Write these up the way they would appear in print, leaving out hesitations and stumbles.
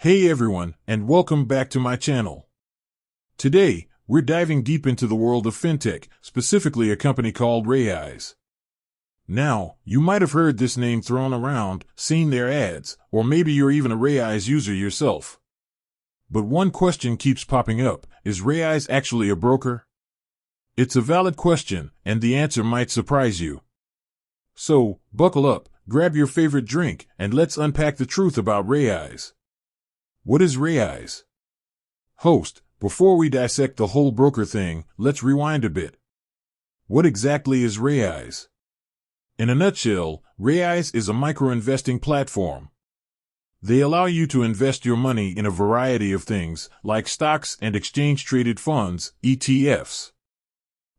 Hey everyone, and welcome back to my channel. Today, we're diving deep into the world of fintech, specifically a company called Raiz. Now, you might have heard this name thrown around, seen their ads, or maybe you're even a Raiz user yourself. But one question keeps popping up: is Raiz actually a broker? It's a valid question, and the answer might surprise you. So, buckle up, grab your favorite drink, and let's unpack the truth about Raiz. What is Raiz? Host, before we dissect the whole broker thing, let's rewind a bit. What exactly is Raiz? In a nutshell, Raiz is a micro-investing platform. They allow you to invest your money in a variety of things, like stocks and exchange-traded funds, ETFs.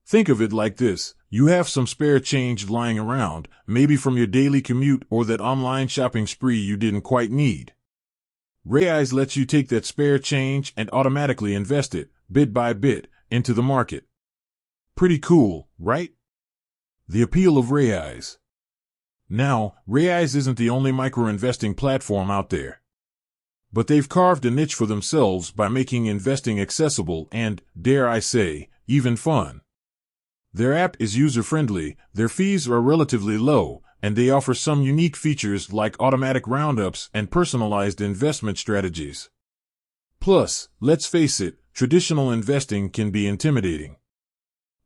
Think of it like this: you have some spare change lying around, maybe from your daily commute or that online shopping spree you didn't quite need. Raiz lets you take that spare change and automatically invest it, bit by bit, into the market. Pretty cool, right? The appeal of Raiz. Now, Raiz isn't the only micro-investing platform out there. But they've carved a niche for themselves by making investing accessible and, dare I say, even fun. Their app is user-friendly, their fees are relatively low, and they offer some unique features like automatic roundups and personalized investment strategies. Plus, let's face it, traditional investing can be intimidating.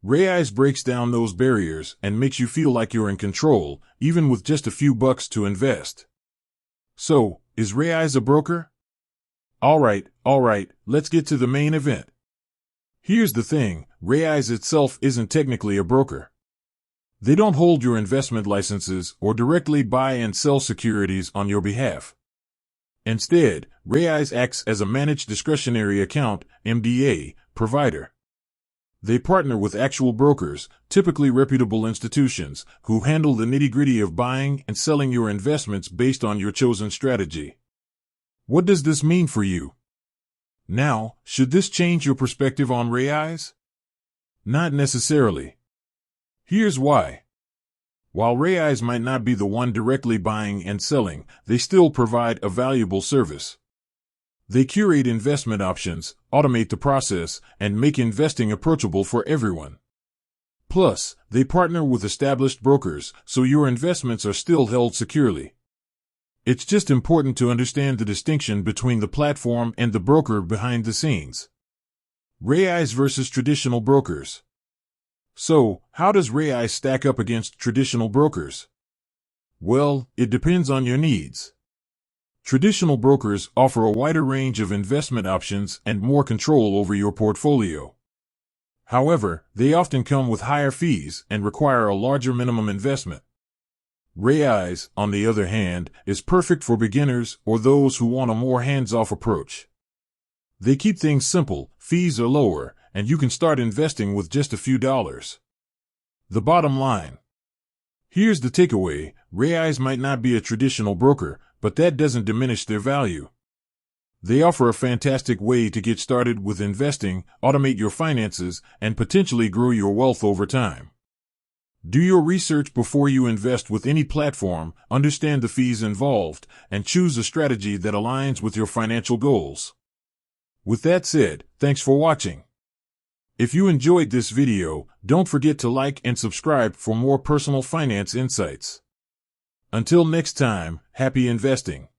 Raiz breaks down those barriers and makes you feel like you're in control, even with just a few bucks to invest. So, is Raiz a broker? Alright, let's get to the main event. Here's the thing: Raiz itself isn't technically a broker. They don't hold your investment licenses or directly buy and sell securities on your behalf. Instead, Raiz acts as a managed discretionary account (MDA) provider. They partner with actual brokers, typically reputable institutions, who handle the nitty-gritty of buying and selling your investments based on your chosen strategy. What does this mean for you? Now, should this change your perspective on Raiz? Not necessarily. Here's why. While Raiz might not be the one directly buying and selling, they still provide a valuable service. They curate investment options, automate the process, and make investing approachable for everyone. Plus, they partner with established brokers, so your investments are still held securely. It's just important to understand the distinction between the platform and the broker behind the scenes. Raiz versus traditional brokers. So, how does Raiz stack up against traditional brokers? Well, it depends on your needs. Traditional brokers offer a wider range of investment options and more control over your portfolio. However, they often come with higher fees and require a larger minimum investment. Raiz, on the other hand, is perfect for beginners or those who want a more hands-off approach. They keep things simple, fees are lower, and you can start investing with just a few dollars. The bottom line. Here's the takeaway: Raiz might not be a traditional broker, but that doesn't diminish their value. They offer a fantastic way to get started with investing, automate your finances, and potentially grow your wealth over time. Do your research before you invest with any platform, understand the fees involved, and choose a strategy that aligns with your financial goals. With that said, thanks for watching. If you enjoyed this video, don't forget to like and subscribe for more personal finance insights. Until next time, happy investing.